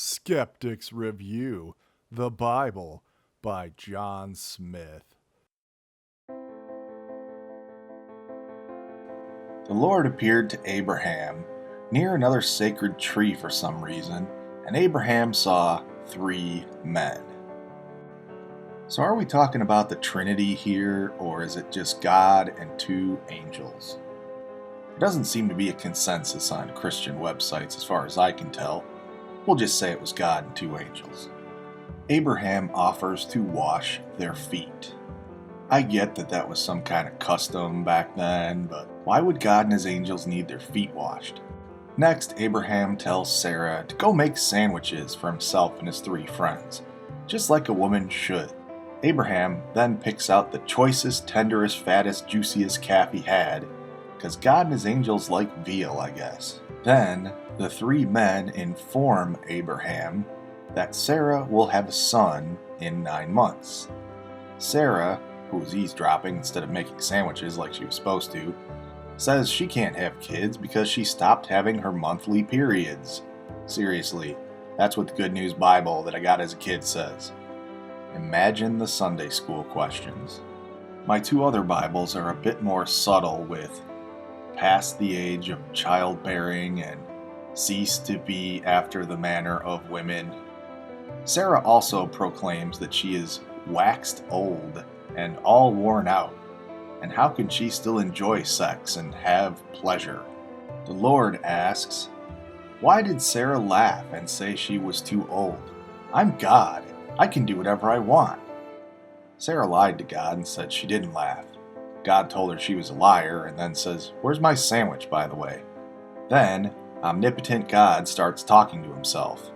Skeptics Review the Bible by John Smith. The Lord appeared to Abraham near another sacred tree for some reason, and Abraham saw 3 men. So are we talking about the Trinity here, or is it just God and 2 angels? There doesn't seem to be a consensus on Christian websites as far as I can tell. We'll just say it was God and 2 angels. Abraham offers to wash their feet. I get that that was some kind of custom back then, but why would God and his angels need their feet washed? Next, Abraham tells Sarah to go make sandwiches for himself and his 3 friends, just like a woman should. Abraham then picks out the choicest, tenderest, fattest, juiciest calf he had, because God and his angels like veal, I guess. Then, the 3 men inform Abraham that Sarah will have a son in 9 months. Sarah, who was eavesdropping instead of making sandwiches like she was supposed to, says she can't have kids because she stopped having her monthly periods. Seriously, that's what the Good News Bible that I got as a kid says. Imagine the Sunday school questions. My 2 other Bibles are a bit more subtle with past the age of childbearing and cease to be after the manner of women. Sarah also proclaims that she is waxed old and all worn out, and how can she still enjoy sex and have pleasure? The Lord asks, why did Sarah laugh and say she was too old? I'm God. I can do whatever I want. Sarah lied to God and said she didn't laugh. God told her she was a liar and then says, where's my sandwich, by the way? Then, omnipotent God starts talking to himself.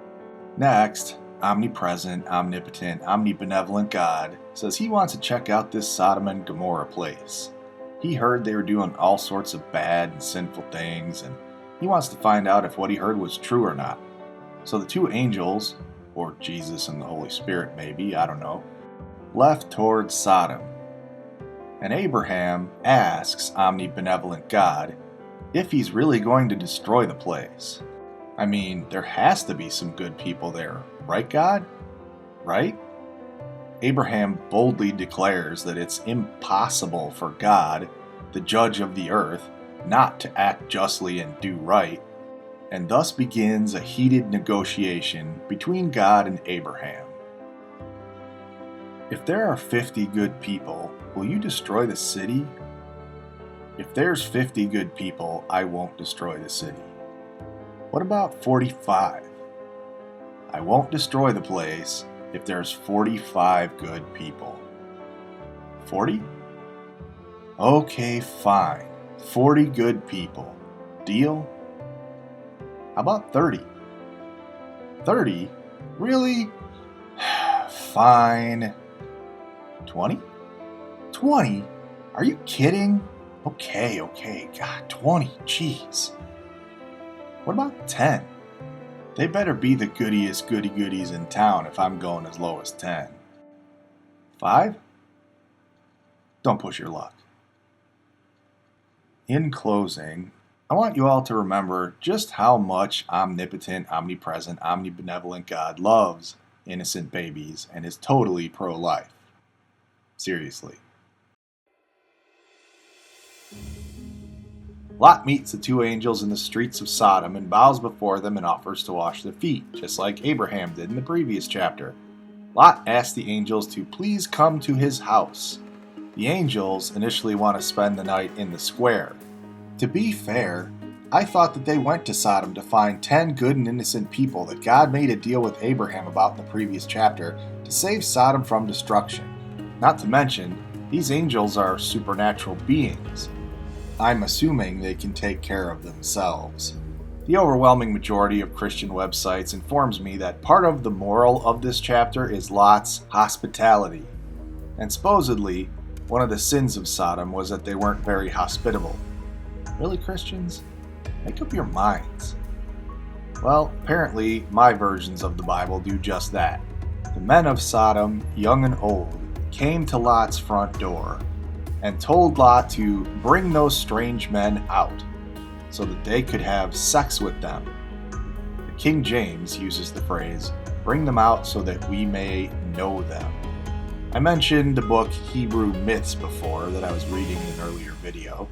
Next, omnipresent, omnipotent, omnibenevolent God says he wants to check out this Sodom and Gomorrah place. He heard they were doing all sorts of bad and sinful things, and he wants to find out if what he heard was true or not. So the 2 angels, or Jesus and the Holy Spirit maybe, I don't know, left towards Sodom. And Abraham asks omnibenevolent God if he's really going to destroy the place. I mean, there has to be some good people there, right, God? Right? Abraham boldly declares that it's impossible for God, the judge of the earth, not to act justly and do right, and thus begins a heated negotiation between God and Abraham. If there are 50 good people, will you destroy the city? If there's 50 good people, I won't destroy the city. What about 45? I won't destroy the place if there's 45 good people. 40? Okay, fine. 40 good people. Deal? How about 30? 30? Really? Fine. 20? 20? Are you kidding? Okay. God, 20. Jeez. What about 10? They better be the goodiest goodies in town if I'm going as low as 10. 5? Don't push your luck. In closing, I want you all to remember just how much omnipotent, omnipresent, omnibenevolent God loves innocent babies and is totally pro-life. Seriously. Lot meets the 2 angels in the streets of Sodom and bows before them and offers to wash their feet, just like Abraham did in the previous chapter. Lot asks the angels to please come to his house. The angels initially want to spend the night in the square. To be fair, I thought that they went to Sodom to find 10 good and innocent people that God made a deal with Abraham about in the previous chapter to save Sodom from destruction. Not to mention, these angels are supernatural beings. I'm assuming they can take care of themselves. The overwhelming majority of Christian websites informs me that part of the moral of this chapter is Lot's hospitality. And supposedly, one of the sins of Sodom was that they weren't very hospitable. Really, Christians? Make up your minds. Well, apparently my versions of the Bible do just that. The men of Sodom, young and old, came to Lot's front door and told Lot to bring those strange men out so that they could have sex with them. The King James uses the phrase, bring them out so that we may know them. I mentioned the book Hebrew Myths before that I was reading in an earlier video.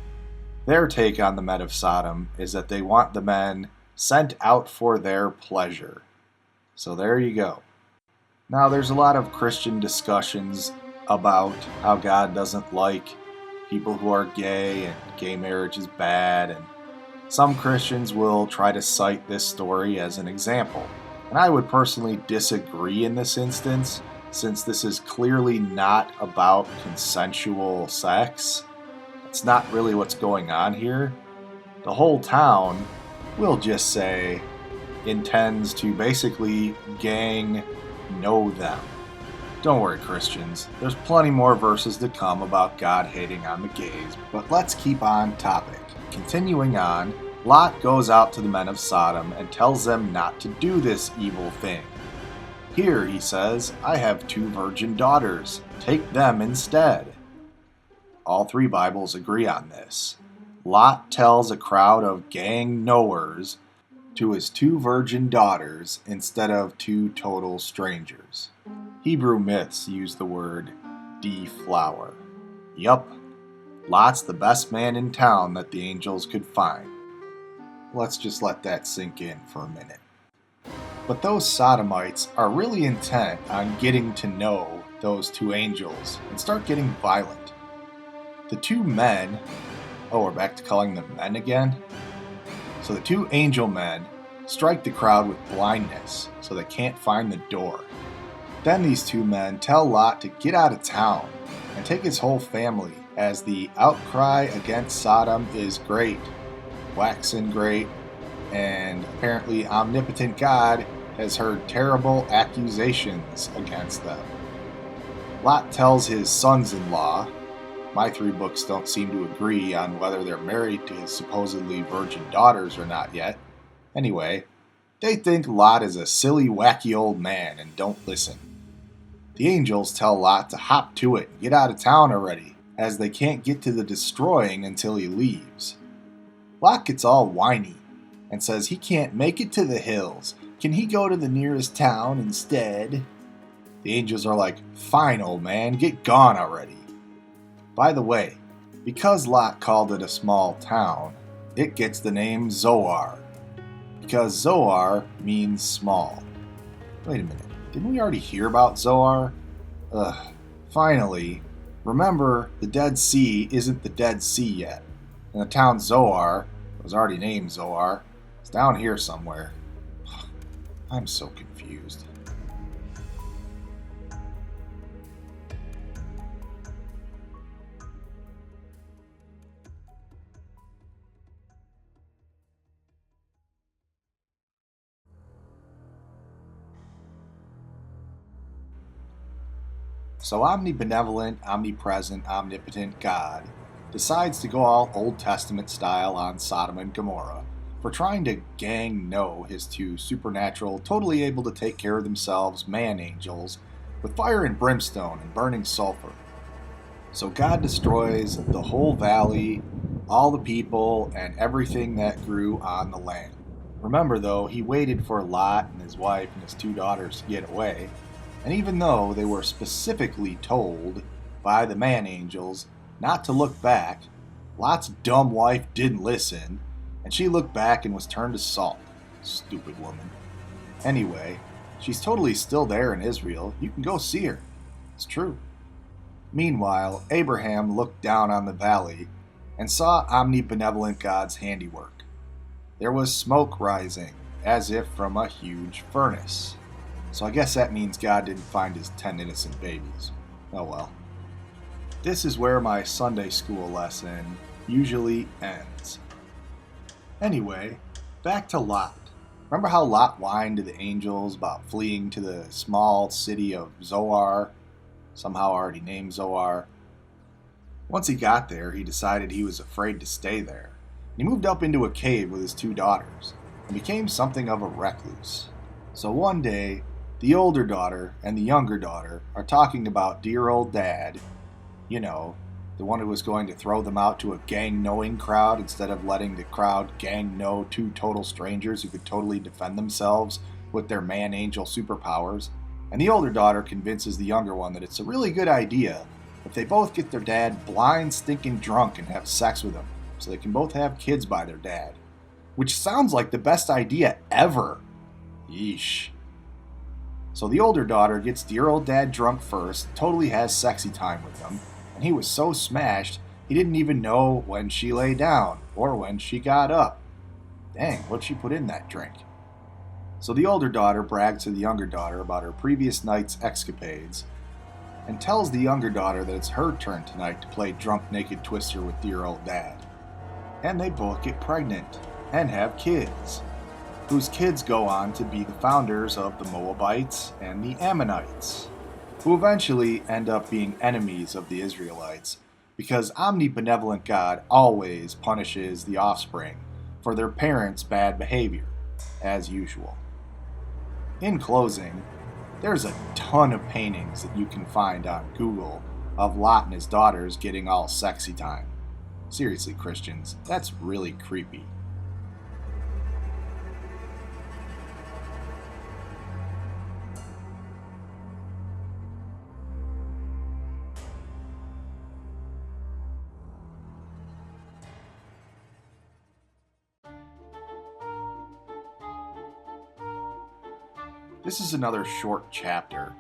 Their take on the men of Sodom is that they want the men sent out for their pleasure. So there you go. Now there's a lot of Christian discussions about how God doesn't like people who are gay and gay marriage is bad, and some Christians will try to cite this story as an example. And I would personally disagree in this instance, since this is clearly not about consensual sex. It's not really what's going on here. The whole town, we'll just say, intends to basically gang know them. Don't worry, Christians. There's plenty more verses to come about God hating on the gays, but let's keep on topic. Continuing on, Lot goes out to the men of Sodom and tells them not to do this evil thing. Here, he says, I have 2 virgin daughters. Take them instead. All 3 Bibles agree on this. Lot tells a crowd of gang knowers to his 2 virgin daughters instead of 2 total strangers. Hebrew myths use the word deflower. Yup, Lot's the best man in town that the angels could find. Let's just let that sink in for a minute. But those Sodomites are really intent on getting to know those 2 angels and start getting violent. The 2 men, we're back to calling them men again. So the 2 angel men strike the crowd with blindness so they can't find the door. Then these 2 men tell Lot to get out of town and take his whole family, as the outcry against Sodom is great, waxen great, and apparently omnipotent God has heard terrible accusations against them. Lot tells his sons-in-law, my 3 books don't seem to agree on whether they're married to his supposedly virgin daughters or not yet. Anyway, they think Lot is a silly, wacky old man and don't listen. The angels tell Lot to hop to it and get out of town already, as they can't get to the destroying until he leaves. Lot gets all whiny and says he can't make it to the hills. Can he go to the nearest town instead? The angels are like, fine, old man, get gone already. By the way, because Lot called it a small town, it gets the name Zoar, because Zoar means small. Wait a minute, didn't we already hear about Zoar? Finally, remember the Dead Sea isn't the Dead Sea yet, and the town Zoar was already named Zoar. It's down here somewhere. I'm so confused. So omnibenevolent, omnipresent, omnipotent God decides to go all Old Testament style on Sodom and Gomorrah for trying to gang know his 2 supernatural, totally able to take care of themselves man angels with fire and brimstone and burning sulfur. So God destroys the whole valley, all the people, and everything that grew on the land. Remember though, he waited for Lot and his wife and his 2 daughters to get away, and even though they were specifically told by the man angels not to look back, Lot's dumb wife didn't listen, and she looked back and was turned to salt. Stupid woman. Anyway, she's totally still there in Israel. You can go see her. It's true. Meanwhile, Abraham looked down on the valley and saw omnibenevolent God's handiwork. There was smoke rising, as if from a huge furnace. So I guess that means God didn't find his 10 innocent babies. Oh well. This is where my Sunday school lesson usually ends. Anyway, back to Lot. Remember how Lot whined to the angels about fleeing to the small city of Zoar, somehow already named Zoar? Once he got there, he decided he was afraid to stay there. He moved up into a cave with his 2 daughters and became something of a recluse. So one day, the older daughter and the younger daughter are talking about dear old dad, you know, The one who was going to throw them out to a gang-knowing crowd instead of letting the crowd gang-know two total strangers who could totally defend themselves with their man-angel superpowers. And the older daughter convinces the younger one that it's a really good idea if they both get their dad blind, stinking drunk and have sex with him, so they can both have kids by their dad. Which sounds like the best idea ever. Yeesh. So the older daughter gets dear old dad drunk first, totally has sexy time with him, and he was so smashed he didn't even know when she lay down or when she got up. Dang, what'd she put in that drink? So the older daughter brags to the younger daughter about her previous night's escapades and tells the younger daughter that it's her turn tonight to play drunk naked twister with dear old dad. And they both get pregnant and have kids, whose kids go on to be the founders of the Moabites and the Ammonites, who eventually end up being enemies of the Israelites because omnibenevolent God always punishes the offspring for their parents' bad behavior, as usual. In closing, there's a ton of paintings that you can find on Google of Lot and his daughters getting all sexy time. Seriously, Christians, that's really creepy. This is another short chapter,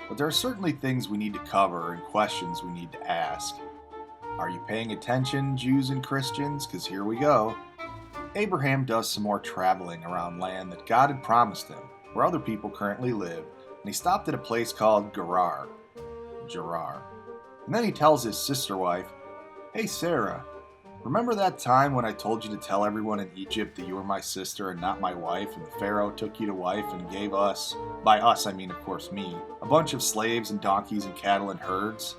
but there are certainly things we need to cover and questions we need to ask. Are you paying attention, Jews and Christians? Because here we go. Abraham does some more traveling around land that God had promised him, where other people currently live, and he stopped at a place called Gerar. And then he tells his sister wife, "Hey Sarah, remember that time when I told you to tell everyone in Egypt that you were my sister and not my wife, and the Pharaoh took you to wife and gave us, by us I mean of course me, a bunch of slaves and donkeys and cattle and herds?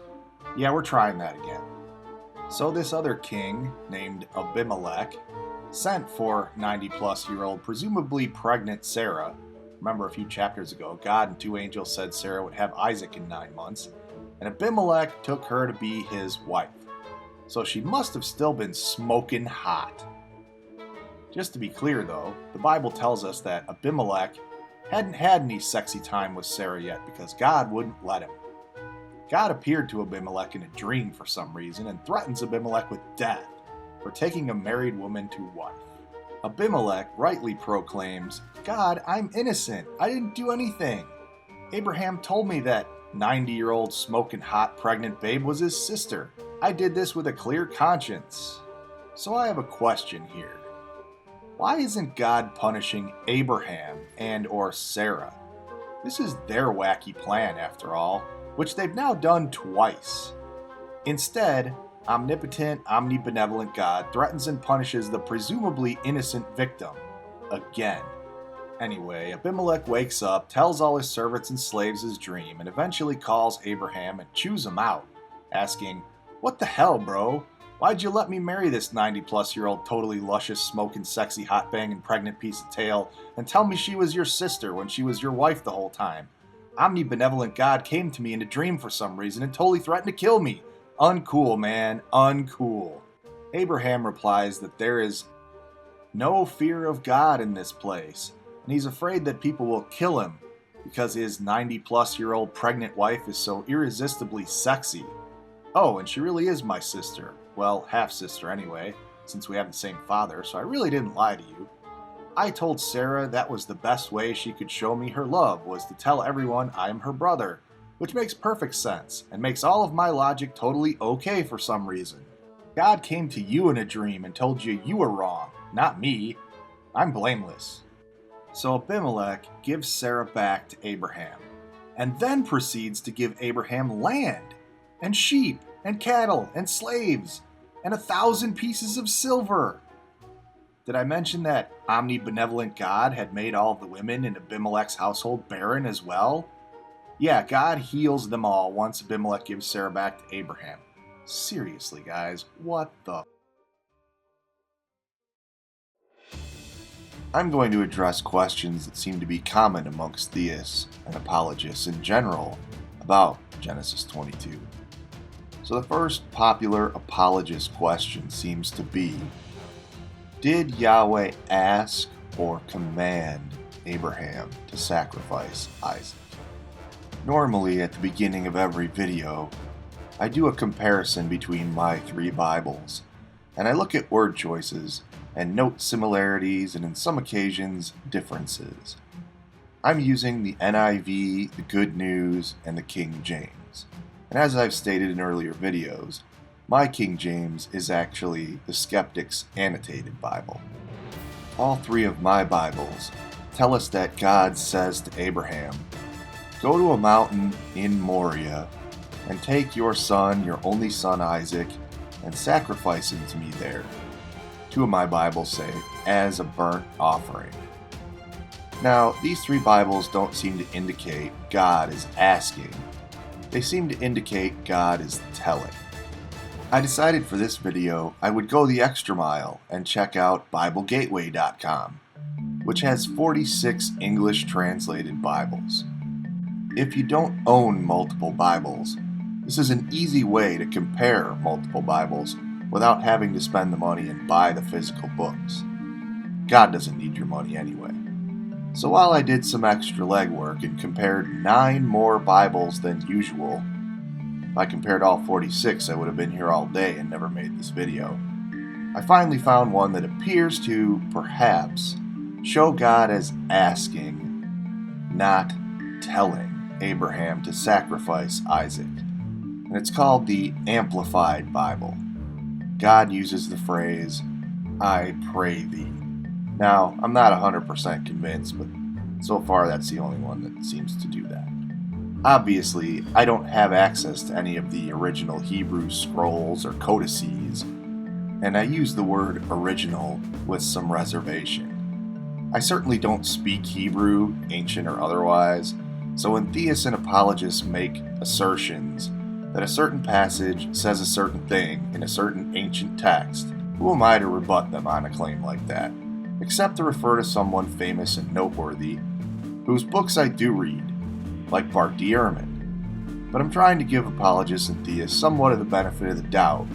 Yeah, we're trying that again." So this other king, named Abimelech, sent for 90-plus-year-old, presumably pregnant Sarah. Remember a few chapters ago, God and two angels said Sarah would have Isaac in 9 months, and Abimelech took her to be his wife. So she must have still been smoking hot. Just to be clear though, the Bible tells us that Abimelech hadn't had any sexy time with Sarah yet because God wouldn't let him. God appeared to Abimelech in a dream for some reason and threatens Abimelech with death for taking a married woman to wife. Abimelech rightly proclaims, "God, I'm innocent. I didn't do anything. Abraham told me that 90-year-old smoking hot pregnant babe was his sister. I did this with a clear conscience." So I have a question here. Why isn't God punishing Abraham and or Sarah? This is their wacky plan after all, which they've now done twice. Instead, omnipotent, omnibenevolent God threatens and punishes the presumably innocent victim again. Anyway, Abimelech wakes up, tells all his servants and slaves his dream, and eventually calls Abraham and chews him out, asking, "What the hell, bro? Why'd you let me marry this 90-plus-year-old totally luscious, smoking, sexy, hot-banging, pregnant piece of tail and tell me she was your sister when she was your wife the whole time? Omnibenevolent God came to me in a dream for some reason and totally threatened to kill me. Uncool, man, uncool." Abraham replies that there is no fear of God in this place, and he's afraid that people will kill him because his 90-plus-year-old pregnant wife is so irresistibly sexy. Oh, and she really is my sister. Well, half-sister anyway, since we have the same father, so I really didn't lie to you. I told Sarah that was the best way she could show me her love, was to tell everyone I'm her brother, which makes perfect sense, and makes all of my logic totally okay for some reason. God came to you in a dream and told you you were wrong, not me. I'm blameless. So Abimelech gives Sarah back to Abraham, and then proceeds to give Abraham land, and sheep, and cattle, and slaves, and 1,000 pieces of silver. Did I mention that omnibenevolent God had made all of the women in Abimelech's household barren as well? Yeah, God heals them all once Abimelech gives Sarah back to Abraham. Seriously, guys, what the... I'm going to address questions that seem to be common amongst theists and apologists in general about Genesis 22. So the first popular apologist question seems to be, did Yahweh ask or command Abraham to sacrifice Isaac? Normally, at the beginning of every video, I do a comparison between my three Bibles, and I look at word choices and note similarities and in some occasions differences. I'm using the NIV, the Good News, and the King James. And as I've stated in earlier videos, my King James is actually the Skeptic's Annotated Bible. All three of my Bibles tell us that God says to Abraham, "Go to a mountain in Moriah and take your son, your only son Isaac, and sacrifice him to me there." Two of my Bibles say, "as a burnt offering." Now, these three Bibles don't seem to indicate God is asking. They seem to indicate God is telling. I decided for this video I would go the extra mile and check out BibleGateway.com, which has 46 English translated Bibles. If you don't own multiple Bibles, this is an easy way to compare multiple Bibles without having to spend the money and buy the physical books. God doesn't need your money anyway. So while I did some extra legwork and compared 9 more Bibles than usual, if I compared all 46, I would have been here all day and never made this video. I finally found one that appears to, perhaps, show God as asking, not telling Abraham to sacrifice Isaac. And it's called the Amplified Bible. God uses the phrase, "I pray thee." Now, I'm not 100% convinced, but so far that's the only one that seems to do that. Obviously, I don't have access to any of the original Hebrew scrolls or codices, and I use the word original with some reservation. I certainly don't speak Hebrew, ancient or otherwise, so when theists and apologists make assertions that a certain passage says a certain thing in a certain ancient text, who am I to rebut them on a claim like that? Except to refer to someone famous and noteworthy, whose books I do read, like Bart D. Ehrman. But I'm trying to give apologists and theists somewhat of the benefit of the doubt,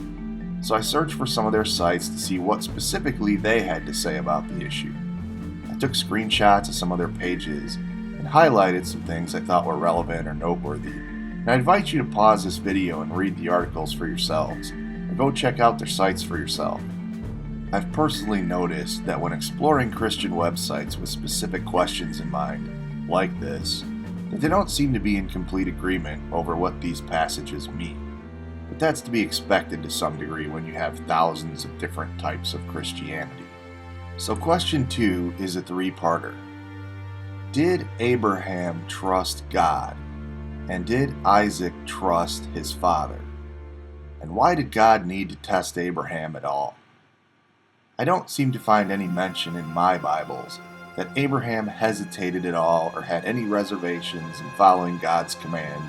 so I searched for some of their sites to see what specifically they had to say about the issue. I took screenshots of some of their pages and highlighted some things I thought were relevant or noteworthy, and I invite you to pause this video and read the articles for yourselves, or go check out their sites for yourself. I've personally noticed that when exploring Christian websites with specific questions in mind, like this, that they don't seem to be in complete agreement over what these passages mean. But that's to be expected to some degree when you have thousands of different types of Christianity. So question 2 is a 3-parter. Did Abraham trust God? And did Isaac trust his father? And why did God need to test Abraham at all? I don't seem to find any mention in my Bibles that Abraham hesitated at all or had any reservations in following God's command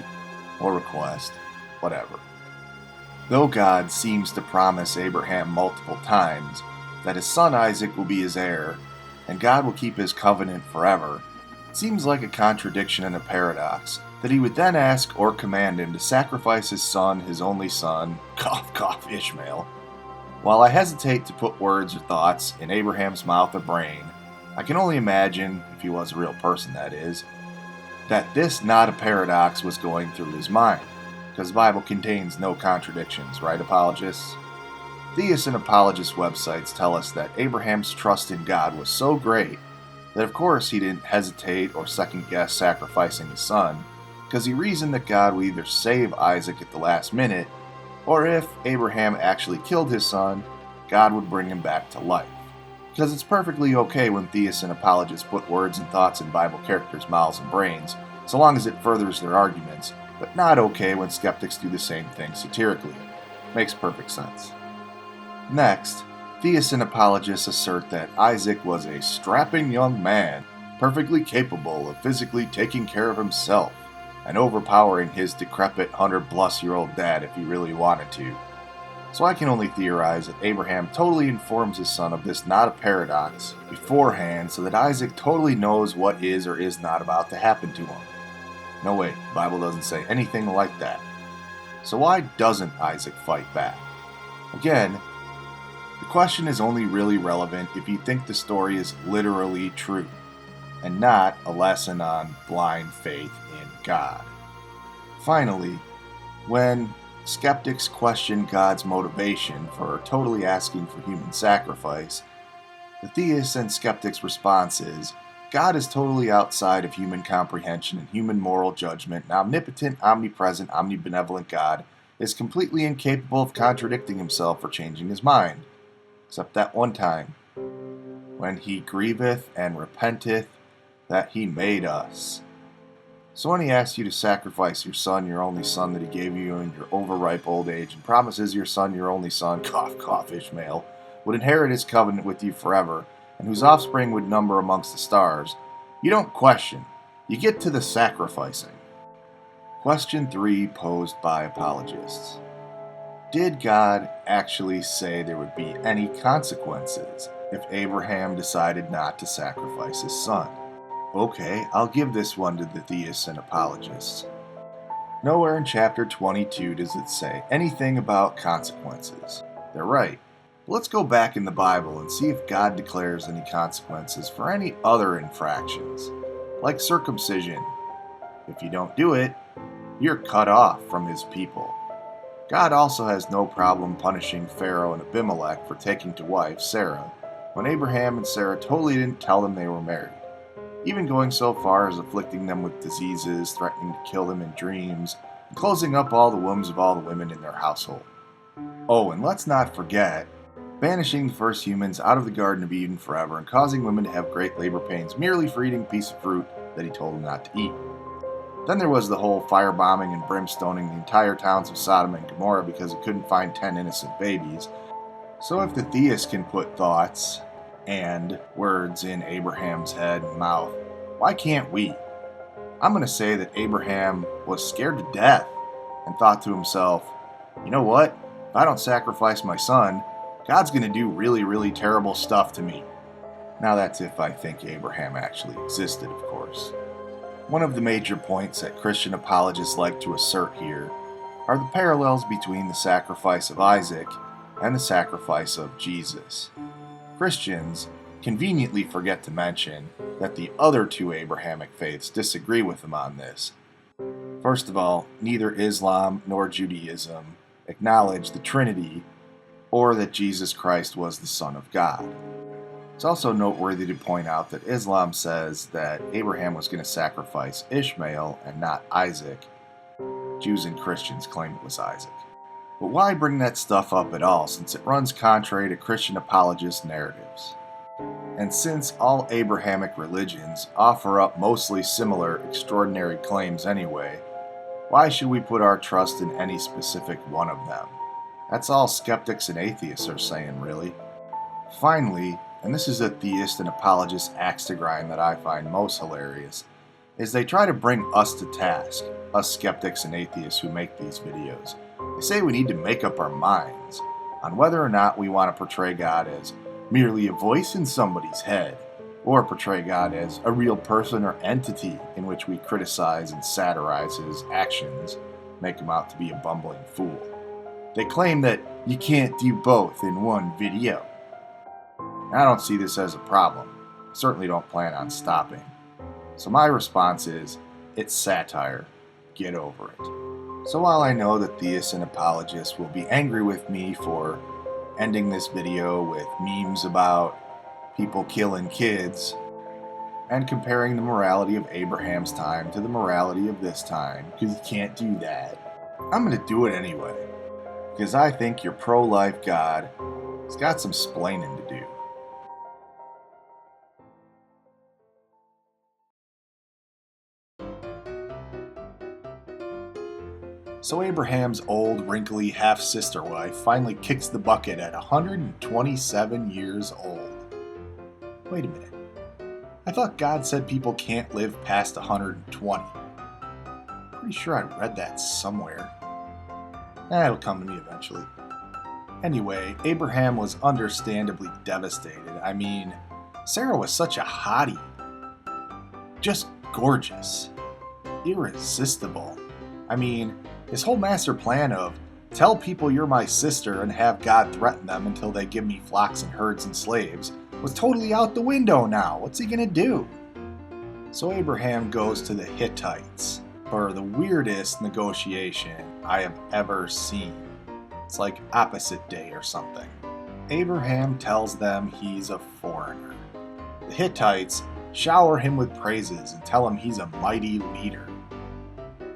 or request, whatever. Though God seems to promise Abraham multiple times that his son Isaac will be his heir and God will keep his covenant forever, it seems like a contradiction and a paradox that he would then ask or command him to sacrifice his son, his only son, cough cough Ishmael. While I hesitate to put words or thoughts in Abraham's mouth or brain, I can only imagine, if he was a real person that is, that this not a paradox was going through his mind, because the Bible contains no contradictions, right, apologists? Theists and apologist websites tell us that Abraham's trust in God was so great that of course he didn't hesitate or second-guess sacrificing his son, because he reasoned that God would either save Isaac at the last minute, or if Abraham actually killed his son, God would bring him back to life. Because it's perfectly okay when theists and apologists put words and thoughts in Bible characters' mouths and brains, so long as it furthers their arguments, but not okay when skeptics do the same thing satirically. Makes perfect sense. Next, theists and apologists assert that Isaac was a strapping young man, perfectly capable of physically taking care of himself, and overpowering his decrepit 100-plus-year-old dad if he really wanted to. So I can only theorize that Abraham totally informs his son of this not a paradox beforehand so that Isaac totally knows what is or is not about to happen to him. No way, the Bible doesn't say anything like that. So why doesn't Isaac fight back? Again, the question is only really relevant if you think the story is literally true, and not a lesson on blind faith in God. Finally, when skeptics question God's motivation for totally asking for human sacrifice, the theists and skeptics' response is, God is totally outside of human comprehension and human moral judgment. An omnipotent, omnipresent, omnibenevolent God is completely incapable of contradicting himself or changing his mind, except that one time, when he grieveth and repenteth that he made us. So when he asks you to sacrifice your son, your only son that he gave you in your overripe old age, and promises your son, your only son, cough, cough, Ishmael, would inherit his covenant with you forever, and whose offspring would number amongst the stars, you don't question. You get to the sacrificing. Question 3 posed by apologists. Did God actually say there would be any consequences if Abraham decided not to sacrifice his son? Okay, I'll give this one to the theists and apologists. Nowhere in chapter 22 does it say anything about consequences. They're right. Let's go back in the Bible and see if God declares any consequences for any other infractions, like circumcision. If you don't do it, you're cut off from his people. God also has no problem punishing Pharaoh and Abimelech for taking to wife Sarah, when Abraham and Sarah totally didn't tell them they were married, even going so far as afflicting them with diseases, threatening to kill them in dreams, and closing up all the wombs of all the women in their household. Oh, and let's not forget banishing the first humans out of the Garden of Eden forever and causing women to have great labor pains merely for eating a piece of fruit that he told them not to eat. Then there was the whole firebombing and brimstoning the entire towns of Sodom and Gomorrah because it couldn't find 10 innocent babies. So if the theists can put thoughts and words in Abraham's head and mouth, why can't we? I'm going to say that Abraham was scared to death and thought to himself, you know what? If I don't sacrifice my son, God's going to do really, really terrible stuff to me. Now that's if I think Abraham actually existed, of course. One of the major points that Christian apologists like to assert here are the parallels between the sacrifice of Isaac and the sacrifice of Jesus. Christians conveniently forget to mention that the other two Abrahamic faiths disagree with them on this. First of all, neither Islam nor Judaism acknowledge the Trinity or that Jesus Christ was the Son of God. It's also noteworthy to point out that Islam says that Abraham was going to sacrifice Ishmael and not Isaac. Jews and Christians claim it was Isaac. But why bring that stuff up at all, since it runs contrary to Christian apologist narratives? And since all Abrahamic religions offer up mostly similar extraordinary claims anyway, why should we put our trust in any specific one of them? That's all skeptics and atheists are saying, really. Finally, and this is a theist and apologist axe to grind that I find most hilarious, is they try to bring us to task, us skeptics and atheists who make these videos. They say we need to make up our minds on whether or not we want to portray God as merely a voice in somebody's head, or portray God as a real person or entity in which we criticize and satirize his actions, make him out to be a bumbling fool. They claim that you can't do both in one video. I don't see this as a problem. I certainly don't plan on stopping. So my response is, it's satire. Get over it. So while I know that theists and apologists will be angry with me for ending this video with memes about people killing kids and comparing the morality of Abraham's time to the morality of this time, because you can't do that, I'm going to do it anyway. Because I think your pro-life God has got some splaining to do. So Abraham's old, wrinkly half-sister wife finally kicks the bucket at 127 years old. Wait a minute. I thought God said people can't live past 120. Pretty sure I read that somewhere. It'll come to me eventually. Anyway, Abraham was understandably devastated. I mean, Sarah was such a hottie. Just gorgeous. Irresistible. I mean, His whole master plan of tell people you're my sister and have God threaten them until they give me flocks and herds and slaves was totally out the window now. What's he gonna do? So Abraham goes to the Hittites for the weirdest negotiation I have ever seen. It's like opposite day or something. Abraham tells them he's a foreigner. The Hittites shower him with praises and tell him he's a mighty leader.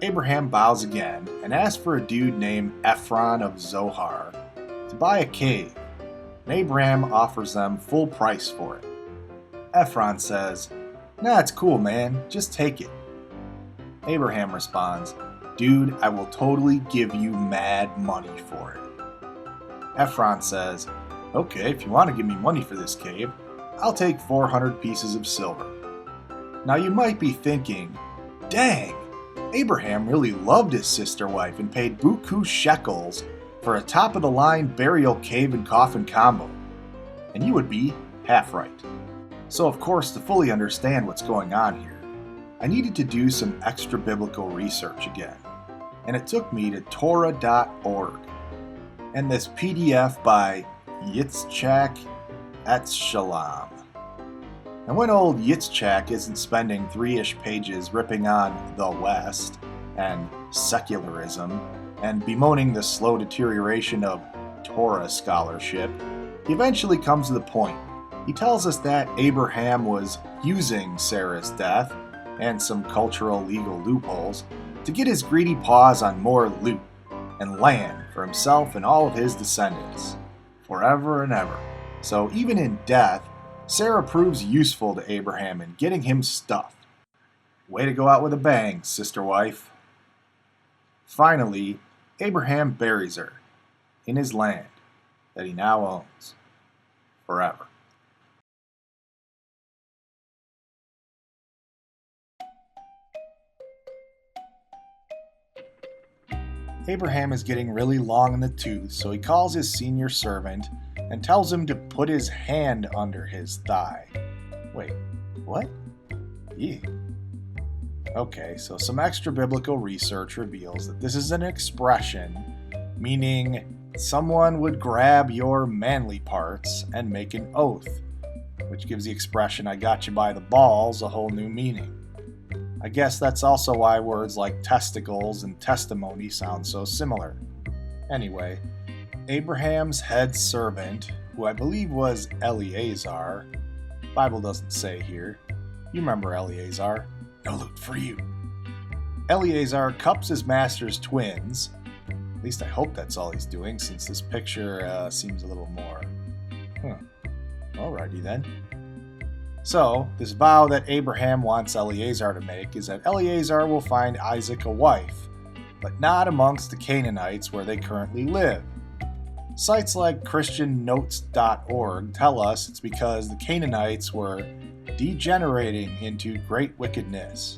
Abraham bows again and asks for a dude named Ephron of Zohar to buy a cave, and Abraham offers them full price for it. Ephron says, "Nah, it's cool, man, just take it." Abraham responds, "Dude, I will totally give you mad money for it." Ephron says, "Okay, if you want to give me money for this cave, I'll take 400 pieces of silver." Now you might be thinking, dang, Abraham really loved his sister wife and paid buku shekels for a top-of-the-line burial cave and coffin combo. And you would be half right. So of course, to fully understand what's going on here, I needed to do some extra biblical research again. And it took me to Torah.org and this PDF by Yitzchak Etzshalam. And when old Yitzchak isn't spending 3-ish pages ripping on the West and secularism and bemoaning the slow deterioration of Torah scholarship, he eventually comes to the point. He tells us that Abraham was using Sarah's death and some cultural legal loopholes to get his greedy paws on more loot and land for himself and all of his descendants, forever and ever. So even in death, Sarah proves useful to Abraham in getting him stuff. Way to go out with a bang, sister wife. Finally, Abraham buries her in his land that he now owns forever. Abraham is getting really long in the tooth, so he calls his senior servant and tells him to put his hand under his thigh. Wait, what? Yeah. Okay, so some extra biblical research reveals that this is an expression meaning someone would grab your manly parts and make an oath, which gives the expression "I got you by the balls" a whole new meaning. I guess that's also why words like testicles and testimony sound so similar. Anyway, Abraham's head servant, who I believe was Eleazar, Bible doesn't say here. You remember Eleazar? No loot for you. Eleazar cups his master's twins. At least I hope that's all he's doing, since this picture seems a little more. Alrighty then. So, this vow that Abraham wants Eleazar to make is that Eleazar will find Isaac a wife, but not amongst the Canaanites where they currently live. Sites like ChristianNotes.org tell us it's because the Canaanites were degenerating into great wickedness.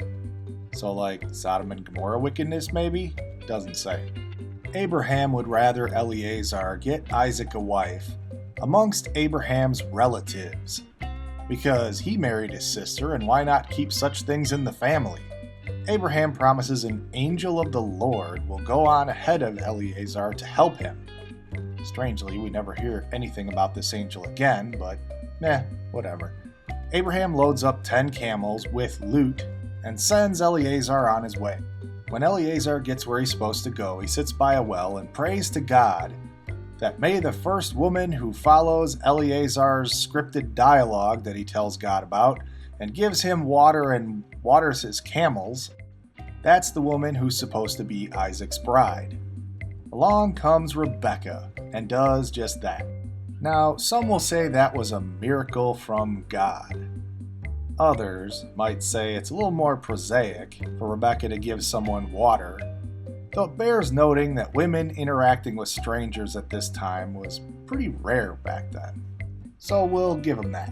So like Sodom and Gomorrah wickedness maybe? Doesn't say. Abraham would rather Eleazar get Isaac a wife amongst Abraham's relatives, because he married his sister, and why not keep such things in the family? Abraham promises an angel of the Lord will go on ahead of Eleazar to help him. Strangely, we never hear anything about this angel again, but whatever. Abraham loads up 10 camels with loot and sends Eleazar on his way. When Eleazar gets where he's supposed to go, he sits by a well and prays to God that may the first woman who follows Eleazar's scripted dialogue that he tells God about and gives him water and waters his camels, that's the woman who's supposed to be Isaac's bride. Along comes Rebekah and does just that. Now, some will say that was a miracle from God. Others might say it's a little more prosaic for Rebekah to give someone water, though it bears noting that women interacting with strangers at this time was pretty rare back then. So we'll give them that.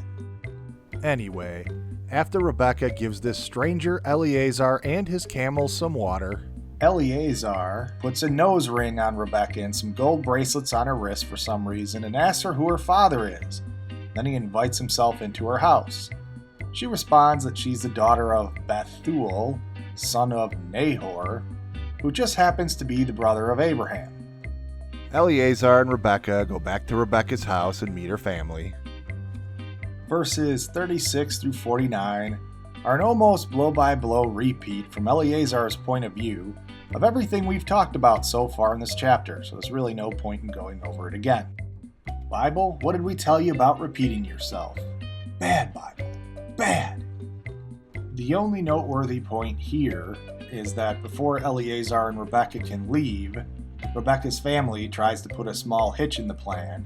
Anyway, after Rebekah gives this stranger Eleazar and his camels some water, Eleazar puts a nose ring on Rebekah and some gold bracelets on her wrist for some reason and asks her who her father is. Then he invites himself into her house. She responds that she's the daughter of Bethuel, son of Nahor, who just happens to be the brother of Abraham. Eleazar and Rebekah go back to Rebekah's house and meet her family. Verses 36 through 49 are an almost blow-by-blow repeat from Eleazar's point of view of everything we've talked about so far in this chapter, so there's really no point in going over it again. Bible, what did we tell you about repeating yourself? Bad, Bible. Bad. The only noteworthy point here is that before Eleazar and Rebekah can leave, Rebekah's family tries to put a small hitch in the plan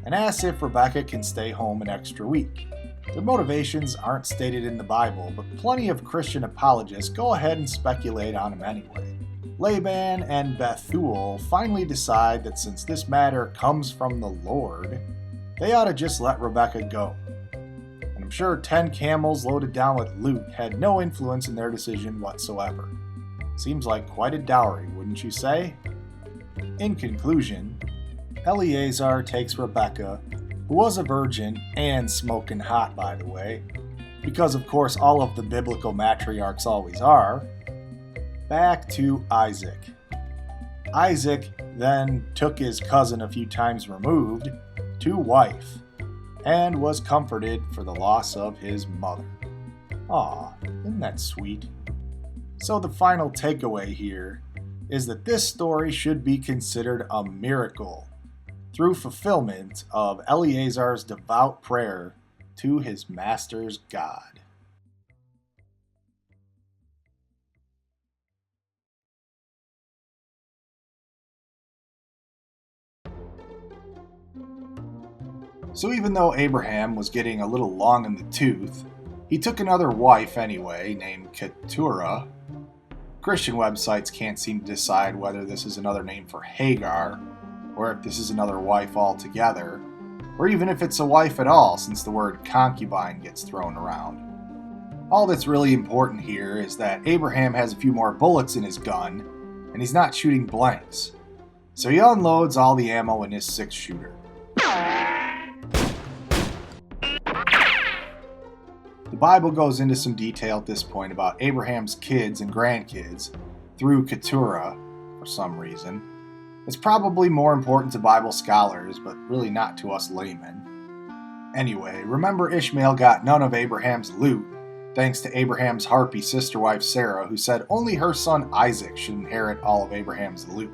and asks if Rebekah can stay home an extra week. Their motivations aren't stated in the Bible, but plenty of Christian apologists go ahead and speculate on them anyway. Laban and Bethuel finally decide that since this matter comes from the Lord, they ought to just let Rebekah go. And I'm sure 10 camels loaded down with loot had no influence in their decision whatsoever. Seems like quite a dowry, wouldn't you say? In conclusion, Eleazar takes Rebekah, who was a virgin and smoking hot, by the way, because of course all of the biblical matriarchs always are, back to Isaac. Isaac then took his cousin a few times removed to wife, and was comforted for the loss of his mother. Aw, isn't that sweet? So the final takeaway here is that this story should be considered a miracle through fulfillment of Eleazar's devout prayer to his master's God. So even though Abraham was getting a little long in the tooth, he took another wife anyway, named Keturah. Christian websites can't seem to decide whether this is another name for Hagar, or if this is another wife altogether, or even if it's a wife at all, since the word concubine gets thrown around. All that's really important here is that Abraham has a few more bullets in his gun, and he's not shooting blanks. So he unloads all the ammo in his 6-shooter. The Bible goes into some detail at this point about Abraham's kids and grandkids through Keturah for some reason. It's probably more important to Bible scholars, but really not to us laymen. Anyway, remember Ishmael got none of Abraham's loot, thanks to Abraham's harpy sister wife Sarah, who said only her son Isaac should inherit all of Abraham's loot.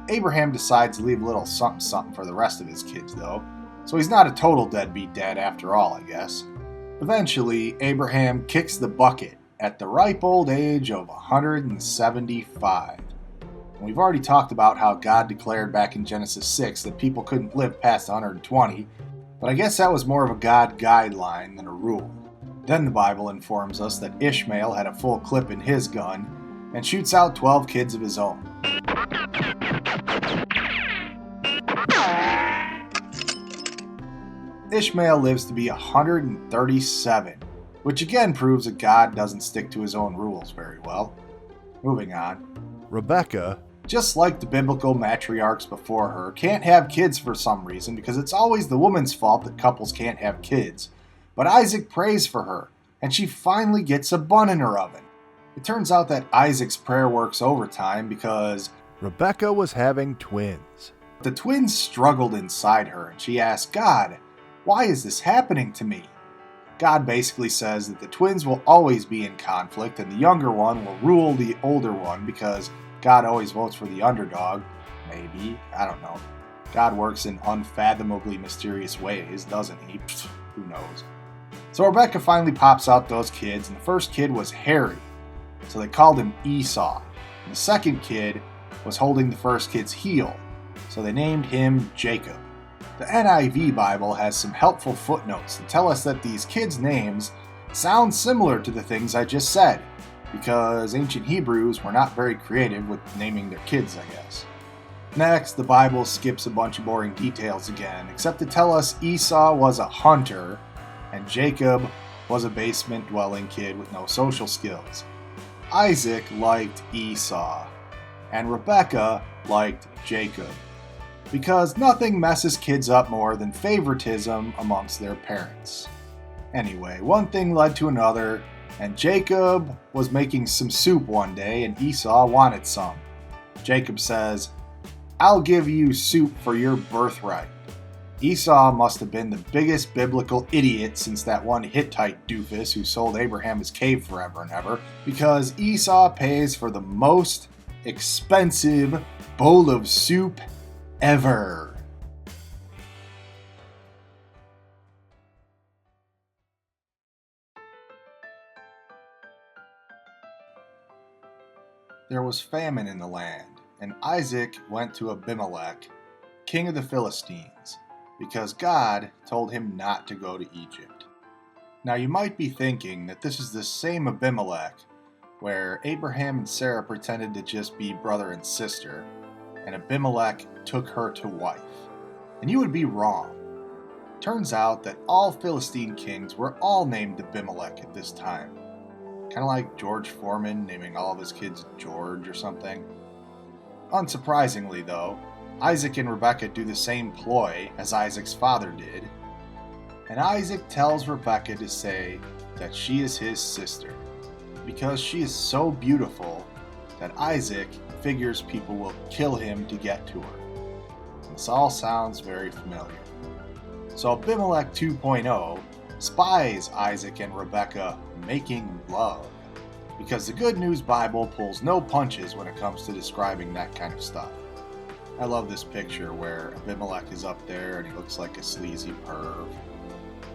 Abraham decides to leave a little something for the rest of his kids, though, so he's not a total deadbeat dad after all, I guess. Eventually, Abraham kicks the bucket at the ripe old age of 175. And we've already talked about how God declared back in Genesis 6 that people couldn't live past 120, but I guess that was more of a God guideline than a rule. Then the Bible informs us that Ishmael had a full clip in his gun and shoots out 12 kids of his own. Ishmael lives to be 137, which again proves that God doesn't stick to his own rules very well. Moving on. Rebekah, just like the biblical matriarchs before her, can't have kids for some reason because it's always the woman's fault that couples can't have kids. But Isaac prays for her, and she finally gets a bun in her oven. It turns out that Isaac's prayer works overtime because Rebekah was having twins. The twins struggled inside her, and she asked God, "Why is this happening to me?" God basically says that the twins will always be in conflict and the younger one will rule the older one because God always votes for the underdog. Maybe. I don't know. God works in unfathomably mysterious ways, doesn't he? Pfft, who knows? So Rebekah finally pops out those kids, and the first kid was hairy, so they called him Esau. And the second kid was holding the first kid's heel, so they named him Jacob. The NIV Bible has some helpful footnotes to tell us that these kids' names sound similar to the things I just said, because ancient Hebrews were not very creative with naming their kids, I guess. Next, the Bible skips a bunch of boring details again, except to tell us Esau was a hunter, and Jacob was a basement-dwelling kid with no social skills. Isaac liked Esau, and Rebekah liked Jacob, because nothing messes kids up more than favoritism amongst their parents. Anyway, one thing led to another, And Jacob was making some soup one day and Esau wanted some. Jacob says, "I'll give you soup for your birthright." Esau must have been the biggest biblical idiot since that one Hittite doofus who sold Abraham his cave forever and ever, because Esau pays for the most expensive bowl of soup ever. There was famine in the land, and Isaac went to Abimelech, king of the Philistines, because God told him not to go to Egypt. Now you might be thinking that this is the same Abimelech where Abraham and Sarah pretended to just be brother and sister, and Abimelech took her to wife. And you would be wrong. Turns out that all Philistine kings were all named Abimelech at this time. Kind of like George Foreman naming all of his kids George or something. Unsurprisingly though, Isaac and Rebekah do the same ploy as Isaac's father did, and Isaac tells Rebekah to say that she is his sister, because she is so beautiful that Isaac figures people will kill him to get to her. This all sounds very familiar. So Abimelech 2.0 spies Isaac and Rebekah making love, because the Good News Bible pulls no punches when it comes to describing that kind of stuff. I love this picture where Abimelech is up there and he looks like a sleazy perv.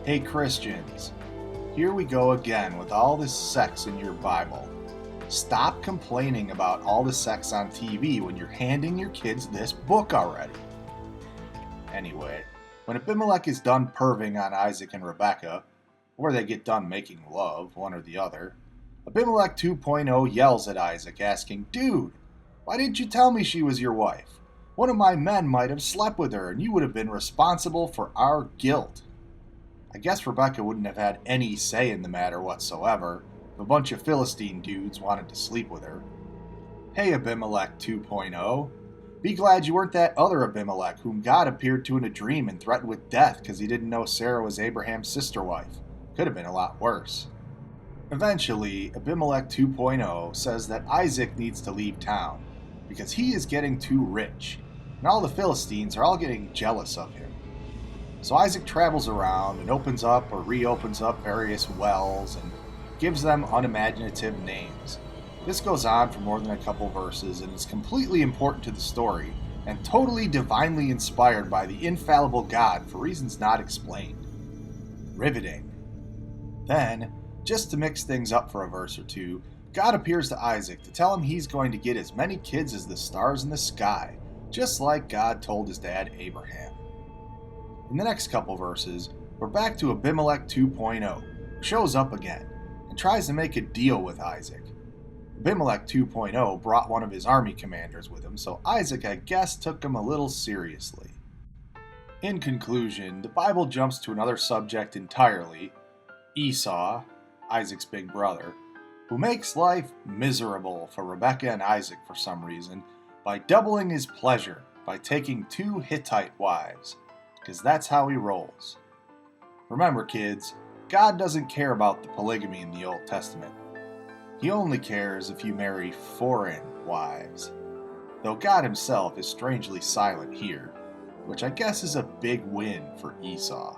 Hey Christians, here we go again with all this sex in your Bible. Stop complaining about all the sex on TV when you're handing your kids this book already. Anyway, when Abimelech is done perving on Isaac and Rebekah, or they get done making love, one or the other, Abimelech 2.0 yells at Isaac asking, "Dude, why didn't you tell me she was your wife? One of my men might have slept with her and you would have been responsible for our guilt." I guess Rebekah wouldn't have had any say in the matter whatsoever if a bunch of Philistine dudes wanted to sleep with her. Hey Abimelech 2.0, be glad you weren't that other Abimelech whom God appeared to in a dream and threatened with death because he didn't know Sarah was Abraham's sister wife. Could have been a lot worse. Eventually, Abimelech 2.0 says that Isaac needs to leave town because he is getting too rich, and all the Philistines are all getting jealous of him. So Isaac travels around and opens up or reopens up various wells and gives them unimaginative names. This goes on for more than a couple verses and is completely important to the story and totally divinely inspired by the infallible God for reasons not explained. Riveting. Then, just to mix things up for a verse or two, God appears to Isaac to tell him he's going to get as many kids as the stars in the sky, just like God told his dad Abraham. In the next couple verses, we're back to Abimelech 2.0, who shows up again and tries to make a deal with Isaac. Abimelech 2.0 brought one of his army commanders with him, so Isaac, I guess, took him a little seriously. In conclusion, the Bible jumps to another subject entirely, Esau, Isaac's big brother, who makes life miserable for Rebekah and Isaac for some reason by doubling his pleasure by taking 2 Hittite wives, because that's how he rolls. Remember kids, God doesn't care about the polygamy in the Old Testament. He only cares if you marry foreign wives, though God himself is strangely silent here, which I guess is a big win for Esau.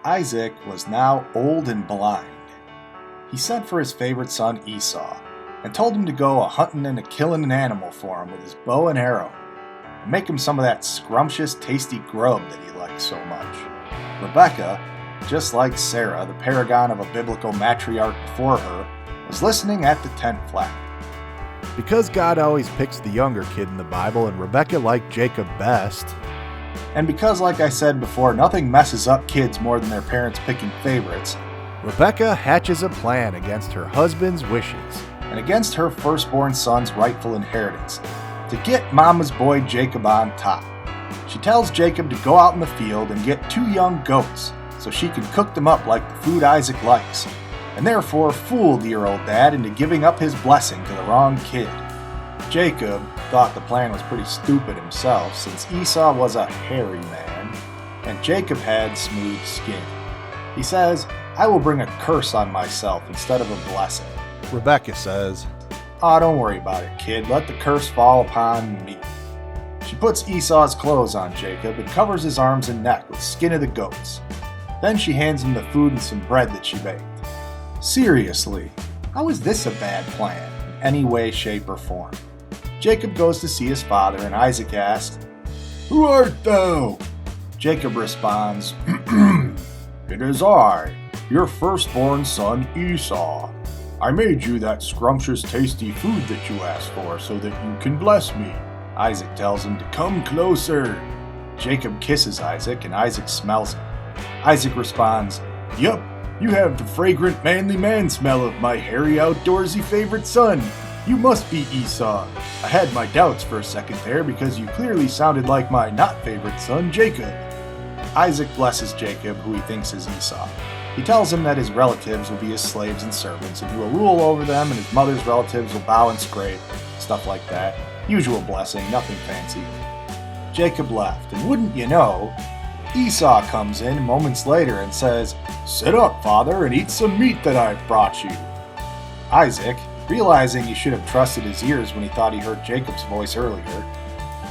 Isaac was now old and blind. He sent for his favorite son Esau, and told him to go a-hunting and a-killing an animal for him with his bow and arrow, and make him some of that scrumptious, tasty grub that he liked so much. Rebekah, just like Sarah, the paragon of a biblical matriarch before her, was listening at the tent flap. Because God always picks the younger kid in the Bible and Rebekah liked Jacob best, and because, like I said before, nothing messes up kids more than their parents picking favorites, Rebekah hatches a plan against her husband's wishes and against her firstborn son's rightful inheritance, to get Mama's boy Jacob on top. She tells Jacob to go out in the field and get 2 young goats so she can cook them up like the food Isaac likes, and therefore fool dear old dad into giving up his blessing to the wrong kid. Jacob thought the plan was pretty stupid himself, since Esau was a hairy man, and Jacob had smooth skin. He says, I will bring a curse on myself instead of a blessing. Rebekah says, "Aw, don't worry about it, kid. Let the curse fall upon me." She puts Esau's clothes on Jacob and covers his arms and neck with skin of the goats. Then she hands him the food and some bread that she baked. Seriously, how is this a bad plan in any way, shape, or form? Jacob goes to see his father, and Isaac asks, "Who art thou?" Jacob responds, "It is I, your firstborn son Esau. I made you that scrumptious, tasty food that you asked for so that you can bless me." Isaac tells him to come closer. Jacob kisses Isaac, and Isaac smells him. Isaac responds, "Yup, you have the fragrant, manly man smell of my hairy, outdoorsy favorite son. You must be Esau. I had my doubts for a second there because you clearly sounded like my not-favorite son, Jacob." Isaac blesses Jacob, who he thinks is Esau. He tells him that his relatives will be his slaves and servants, and he will rule over them, and his mother's relatives will bow and scrape, stuff like that. Usual blessing, nothing fancy. Jacob left, and wouldn't you know, Esau comes in moments later and says, "Sit up, father, and eat some meat that I've brought you." Isaac, realizing he should have trusted his ears when he thought he heard Jacob's voice earlier,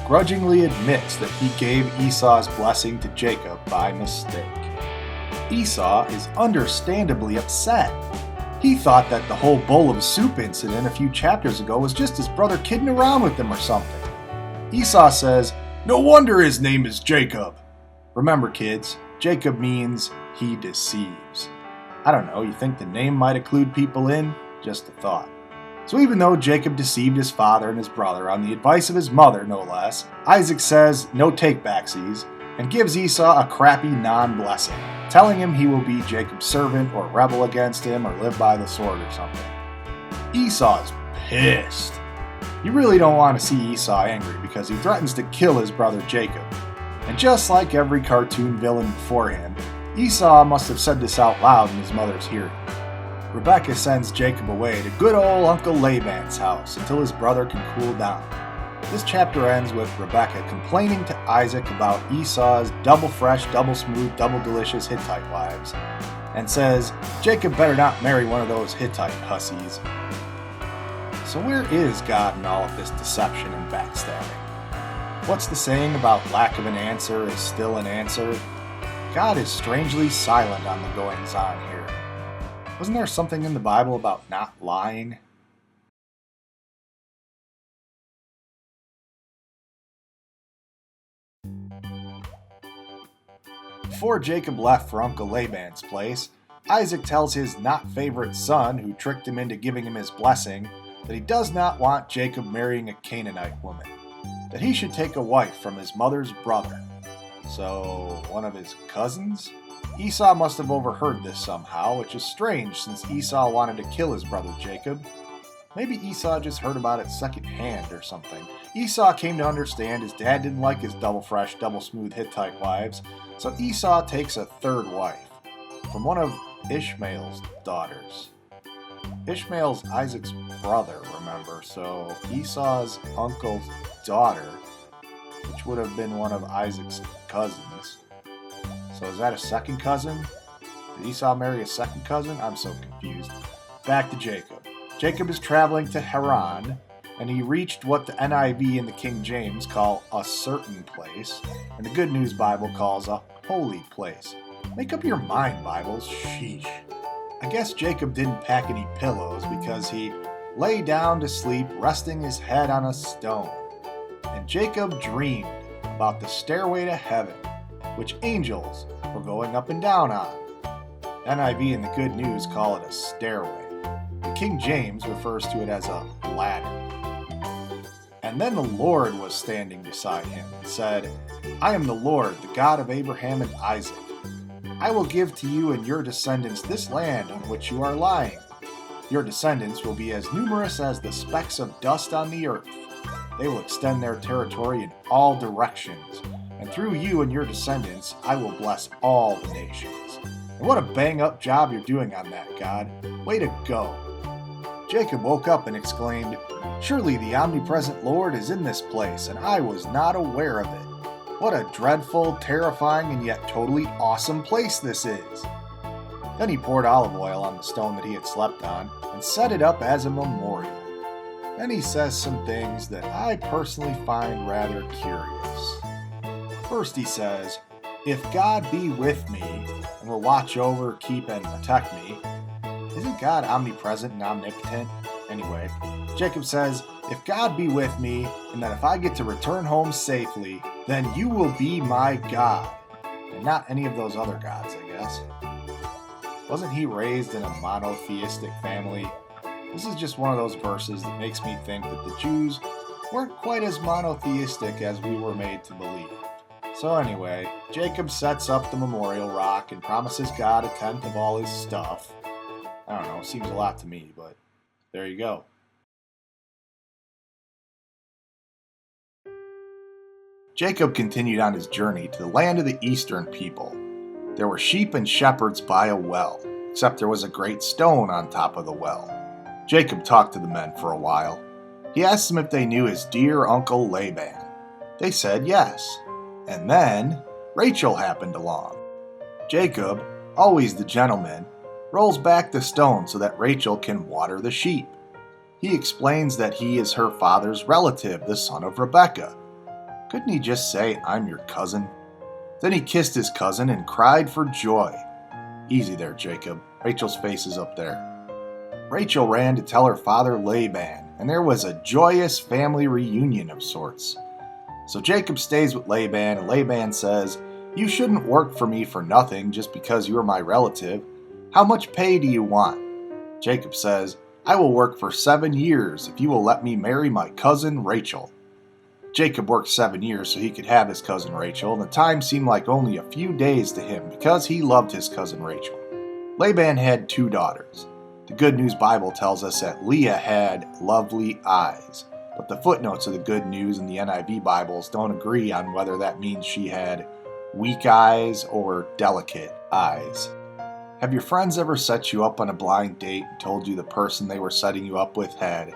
grudgingly admits that he gave Esau's blessing to Jacob by mistake. Esau is understandably upset. He thought that the whole bowl of soup incident a few chapters ago was just his brother kidding around with him or something. Esau says, "No wonder his name is Jacob." Remember, kids, Jacob means he deceives. I don't know, you think the name might have clued people in? Just a thought. So even though Jacob deceived his father and his brother on the advice of his mother, no less, Isaac says no take-backsies and gives Esau a crappy non-blessing, telling him he will be Jacob's servant or rebel against him or live by the sword or something. Esau's pissed. You really don't want to see Esau angry because he threatens to kill his brother Jacob. And just like every cartoon villain before him, Esau must have said this out loud in his mother's hearing. Rebekah sends Jacob away to good old Uncle Laban's house until his brother can cool down. This chapter ends with Rebekah complaining to Isaac about Esau's double fresh, double smooth, double delicious Hittite wives, and says Jacob better not marry one of those Hittite hussies. So where is God in all of this deception and backstabbing? What's the saying about lack of an answer is still an answer? God is strangely silent on the goings-on here. Wasn't there something in the Bible about not lying? Before Jacob left for Uncle Laban's place, Isaac tells his not-favorite son, who tricked him into giving him his blessing, that he does not want Jacob marrying a Canaanite woman, that he should take a wife from his mother's brother. So, one of his cousins? Esau must have overheard this somehow, which is strange since Esau wanted to kill his brother Jacob. Maybe Esau just heard about it secondhand or something. Esau came to understand his dad didn't like his double fresh, double smooth Hittite wives, so Esau takes a third wife from one of Ishmael's daughters. Ishmael's Isaac's brother, remember, so Esau's uncle's daughter, which would have been one of Isaac's cousins. So is that a second cousin? Did Esau marry a second cousin? I'm so confused. Back to Jacob. Jacob is traveling to Haran, and he reached what the NIV and the King James call a certain place, and the Good News Bible calls a holy place. Make up your mind, Bibles. Sheesh. I guess Jacob didn't pack any pillows because he lay down to sleep, resting his head on a stone. And Jacob dreamed about the stairway to heaven, which angels were going up and down on. NIV and the Good News call it a stairway. The King James refers to it as a ladder. And then the Lord was standing beside him and said, "I am the Lord, the God of Abraham and Isaac. I will give to you and your descendants this land on which you are lying. Your descendants will be as numerous as the specks of dust on the earth. They will extend their territory in all directions, and through you and your descendants I will bless all the nations." And what a bang-up job you're doing on that, God. Way to go. Jacob woke up and exclaimed, "Surely the omnipresent Lord is in this place, and I was not aware of it." What a dreadful, terrifying, and yet totally awesome place this is. Then he poured olive oil on the stone that he had slept on and set it up as a memorial. Then he says some things that I personally find rather curious. First he says, "If God be with me and will watch over, keep, and protect me." Isn't God omnipresent and omnipotent? Anyway, Jacob says, "If God be with me and that if I get to return home safely, then you will be my God." And not any of those other gods, I guess. Wasn't he raised in a monotheistic family? This is just one of those verses that makes me think that the Jews weren't quite as monotheistic as we were made to believe. So anyway, Jacob sets up the memorial rock and promises God a tenth of all his stuff. I don't know, seems a lot to me, but there you go. Jacob continued on his journey to the land of the eastern people. There were sheep and shepherds by a well, except there was a great stone on top of the well. Jacob talked to the men for a while. He asked them if they knew his dear uncle Laban. They said yes. And then Rachel happened along. Jacob, always the gentleman, rolls back the stone so that Rachel can water the sheep. He explains that he is her father's relative, the son of Rebekah. Couldn't he just say, "I'm your cousin"? Then he kissed his cousin and cried for joy. Easy there, Jacob. Rachel's face is up there. Rachel ran to tell her father Laban, and there was a joyous family reunion of sorts. So Jacob stays with Laban, and Laban says, "You shouldn't work for me for nothing just because you are my relative. How much pay do you want?" Jacob says, "I will work for 7 years if you will let me marry my cousin Rachel." Jacob worked 7 years so he could have his cousin Rachel, and the time seemed like only a few days to him because he loved his cousin Rachel. Laban had 2 daughters. The Good News Bible tells us that Leah had lovely eyes, but the footnotes of the Good News and the NIV Bibles don't agree on whether that means she had weak eyes or delicate eyes. Have your friends ever set you up on a blind date and told you the person they were setting you up with had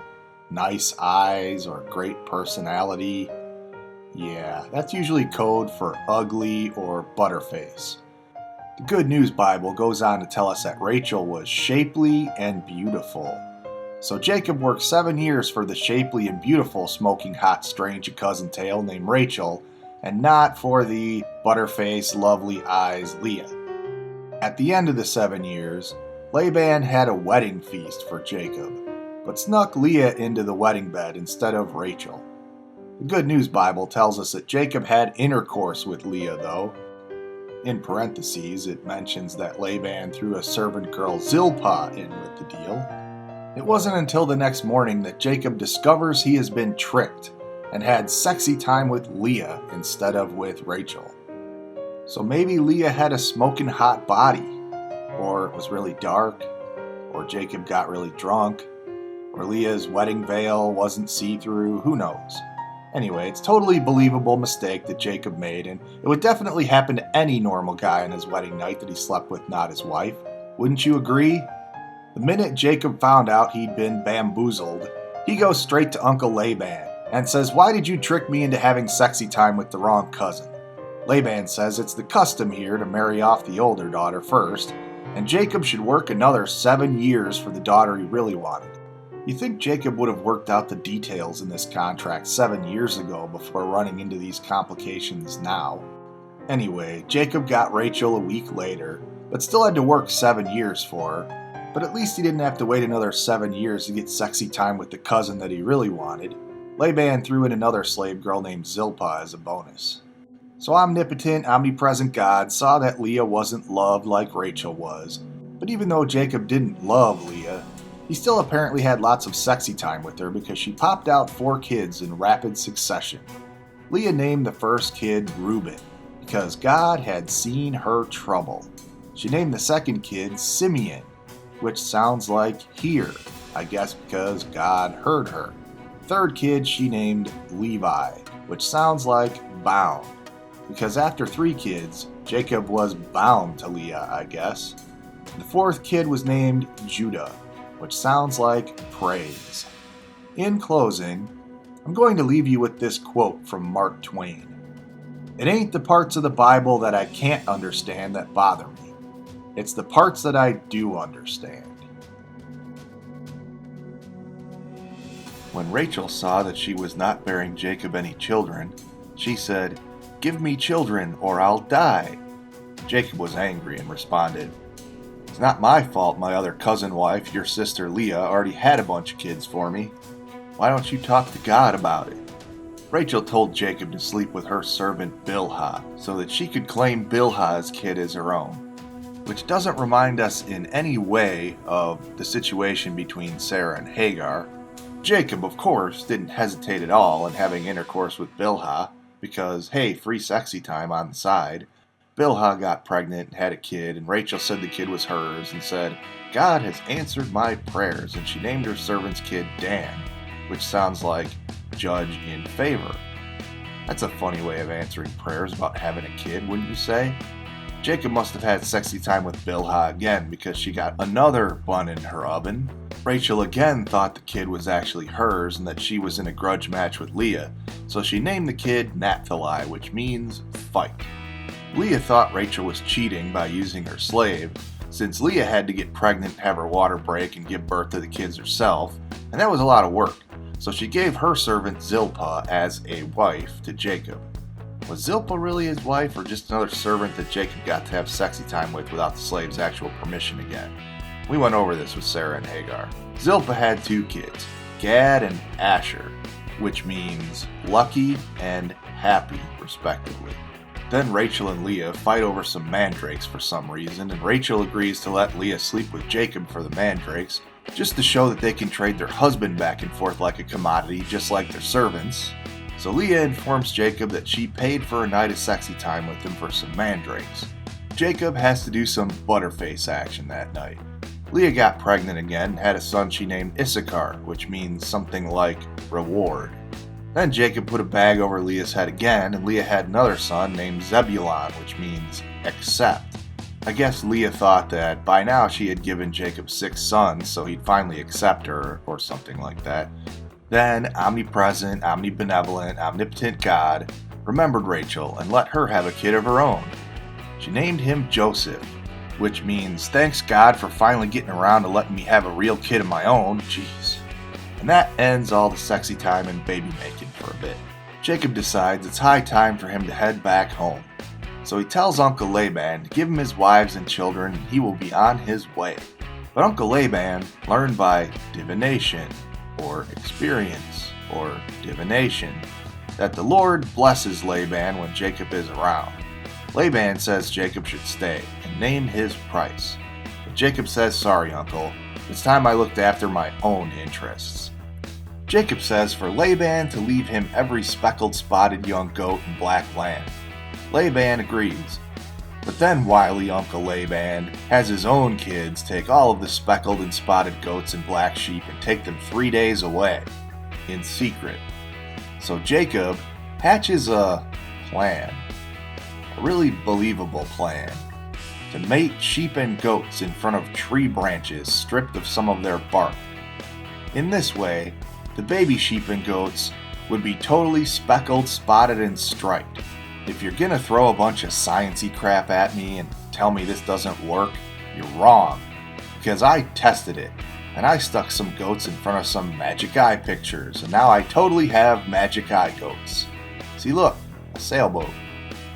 nice eyes or great personality? Yeah, that's usually code for ugly or butterface. The Good News Bible goes on to tell us that Rachel was shapely and beautiful. So Jacob worked 7 years for the shapely and beautiful smoking hot strange cousin tale named Rachel, and not for the butterface lovely eyes Leah. At the end of the 7 years, Laban had a wedding feast for Jacob, but snuck Leah into the wedding bed instead of Rachel. The Good News Bible tells us that Jacob had intercourse with Leah, though. In parentheses, it mentions that Laban threw a servant girl Zilpah in with the deal. It wasn't until the next morning that Jacob discovers he has been tricked and had sexy time with Leah instead of with Rachel. So maybe Leah had a smoking hot body, or it was really dark, or Jacob got really drunk, or Leah's wedding veil wasn't see-through, who knows. Anyway, it's a totally believable mistake that Jacob made, and it would definitely happen to any normal guy on his wedding night that he slept with not his wife. Wouldn't you agree? The minute Jacob found out he'd been bamboozled, he goes straight to Uncle Laban and says, "Why did you trick me into having sexy time with the wrong cousin?" Laban says it's the custom here to marry off the older daughter first, and Jacob should work another 7 years for the daughter he really wanted. You think Jacob would have worked out the details in this contract 7 years ago before running into these complications now. Anyway, Jacob got Rachel a week later, but still had to work 7 years for her. But at least he didn't have to wait another 7 years to get sexy time with the cousin that he really wanted. Laban threw in another slave girl named Zilpah as a bonus. So omnipotent, omnipresent God saw that Leah wasn't loved like Rachel was. But even though Jacob didn't love Leah, he still apparently had lots of sexy time with her because she popped out 4 kids in rapid succession. Leah named the first kid Reuben because God had seen her trouble. She named the second kid Simeon, which sounds like hear, I guess because God heard her. Third kid she named Levi, which sounds like bound, because after 3 kids, Jacob was bound to Leah, I guess. The fourth kid was named Judah, which sounds like praise. In closing, I'm going to leave you with this quote from Mark Twain. It ain't the parts of the Bible that I can't understand that bother me. It's the parts that I do understand. When Rachel saw that she was not bearing Jacob any children, she said, "Give me children or I'll die." Jacob was angry and responded, "It's not my fault my other cousin wife, your sister Leah, already had a bunch of kids for me. Why don't you talk to God about it?" Rachel told Jacob to sleep with her servant Bilhah so that she could claim Bilhah's kid as her own, which doesn't remind us in any way of the situation between Sarah and Hagar. Jacob, of course, didn't hesitate at all in having intercourse with Bilhah because, hey, free sexy time on the side. Bilhah got pregnant and had a kid, and Rachel said the kid was hers and said, "God has answered my prayers," and she named her servant's kid Dan, which sounds like judge in favor. That's a funny way of answering prayers about having a kid, wouldn't you say? Jacob must have had sexy time with Bilhah again because she got another bun in her oven. Rachel again thought the kid was actually hers and that she was in a grudge match with Leah, so she named the kid Naphtali, which means fight. Leah thought Rachel was cheating by using her slave, since Leah had to get pregnant, have her water break, and give birth to the kids herself, and that was a lot of work, so she gave her servant Zilpah as a wife to Jacob. Was Zilpah really his wife, or just another servant that Jacob got to have sexy time with without the slave's actual permission again? We went over this with Sarah and Hagar. Zilpah had 2 kids, Gad and Asher, which means lucky and happy, respectively. Then Rachel and Leah fight over some mandrakes for some reason, and Rachel agrees to let Leah sleep with Jacob for the mandrakes, just to show that they can trade their husband back and forth like a commodity, just like their servants. So Leah informs Jacob that she paid for a night of sexy time with him for some mandrakes. Jacob has to do some butterface action that night. Leah got pregnant again and had a son she named Issachar, which means something like reward. Then Jacob put a bag over Leah's head again, and Leah had another son named Zebulon, which means accept. I guess Leah thought that by now she had given Jacob 6 sons, so he'd finally accept her, or something like that. Then omnipresent, omnibenevolent, omnipotent God remembered Rachel and let her have a kid of her own. She named him Joseph, which means thanks God for finally getting around to letting me have a real kid of my own. Jeez. And that ends all the sexy time and baby making for a bit. Jacob decides it's high time for him to head back home. So he tells Uncle Laban to give him his wives and children and he will be on his way. But Uncle Laban learned by divination, or experience, or divination, that the Lord blesses Laban when Jacob is around. Laban says Jacob should stay and name his price. But Jacob says, "Sorry, Uncle, it's time I looked after my own interests." Jacob says for Laban to leave him every speckled, spotted young goat and black lamb. Laban agrees. But then wily Uncle Laban has his own kids take all of the speckled and spotted goats and black sheep and take them 3 days away, in secret. So Jacob hatches a plan, a really believable plan, to mate sheep and goats in front of tree branches stripped of some of their bark. In this way, the baby sheep and goats would be totally speckled, spotted, and striped. If you're gonna throw a bunch of science-y crap at me and tell me this doesn't work, you're wrong. Because I tested it, and I stuck some goats in front of some magic eye pictures, and now I totally have magic eye goats. See, look, a sailboat.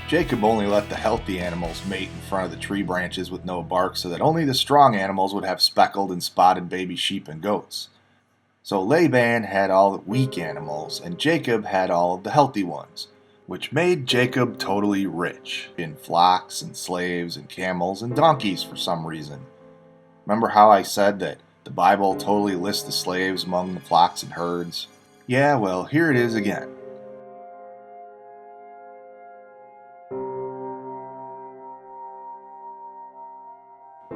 Jacob only let the healthy animals mate in front of the tree branches with no bark so that only the strong animals would have speckled and spotted baby sheep and goats. So Laban had all the weak animals, and Jacob had all of the healthy ones, which made Jacob totally rich in flocks and slaves and camels and donkeys for some reason. Remember how I said that the Bible totally lists the slaves among the flocks and herds? Yeah, well, here it is again.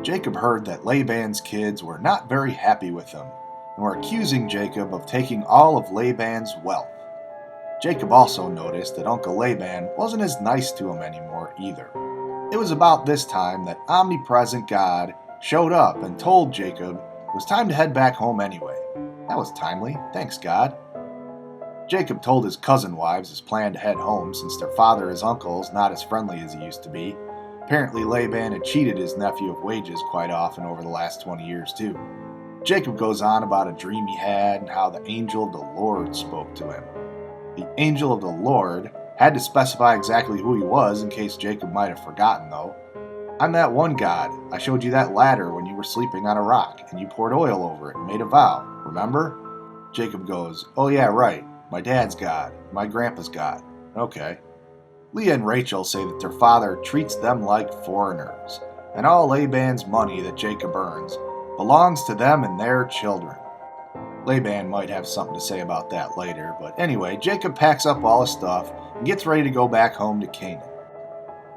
Jacob heard that Laban's kids were not very happy with him and were accusing Jacob of taking all of Laban's wealth. Jacob also noticed that Uncle Laban wasn't as nice to him anymore either. It was about this time that omnipresent God showed up and told Jacob it was time to head back home anyway. That was timely, thanks God. Jacob told his cousin wives his plan to head home since their father, his uncle, is not as friendly as he used to be. Apparently Laban had cheated his nephew of wages quite often over the last 20 years too. Jacob goes on about a dream he had and how the angel of the Lord spoke to him. The angel of the Lord had to specify exactly who he was in case Jacob might have forgotten though. I'm that one God. I showed you that ladder when you were sleeping on a rock, and you poured oil over it and made a vow, remember? Jacob goes, oh yeah, right. My dad's God. My grandpa's God. Okay. Leah and Rachel say that their father treats them like foreigners, and all Laban's money that Jacob earns belongs to them and their children. Laban might have something to say about that later, but anyway, Jacob packs up all his stuff and gets ready to go back home to Canaan.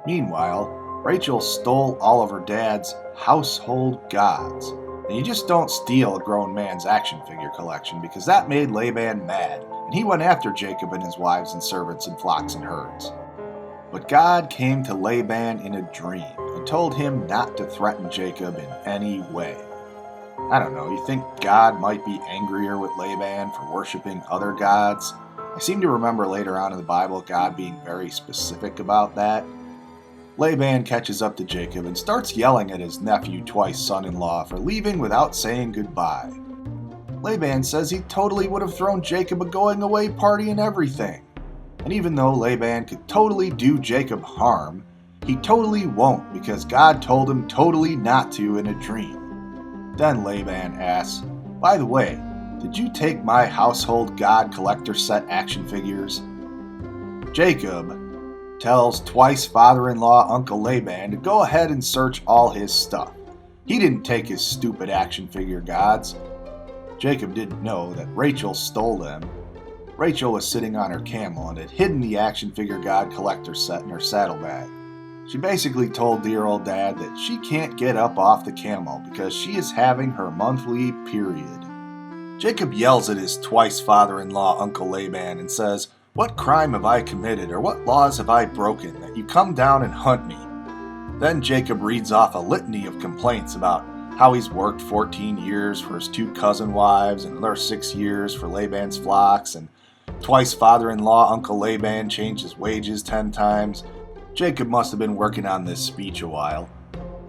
Meanwhile, Rachel stole all of her dad's household gods. And you just don't steal a grown man's action figure collection because that made Laban mad, and he went after Jacob and his wives and servants and flocks and herds. But God came to Laban in a dream and told him not to threaten Jacob in any way. I don't know, you think God might be angrier with Laban for worshiping other gods? I seem to remember later on in the Bible God being very specific about that. Laban catches up to Jacob and starts yelling at his nephew, twice son-in-law, for leaving without saying goodbye. Laban says he totally would have thrown Jacob a going-away party and everything. And even though Laban could totally do Jacob harm, he totally won't because God told him totally not to in a dream. Then Laban asks, by the way, did you take my household god collector set action figures? Jacob tells twice father-in-law Uncle Laban to go ahead and search all his stuff. He didn't take his stupid action figure gods. Jacob didn't know that Rachel stole them. Rachel was sitting on her camel and had hidden the action figure god collector set in her saddlebag. She basically told dear old dad that she can't get up off the camel because she is having her monthly period. Jacob yells at his twice father-in-law Uncle Laban and says, what crime have I committed or what laws have I broken that you come down and hunt me? Then Jacob reads off a litany of complaints about how he's worked 14 years for his two cousin wives and another 6 years for Laban's flocks, and twice father-in-law Uncle Laban changed his wages 10 times. Jacob must have been working on this speech a while.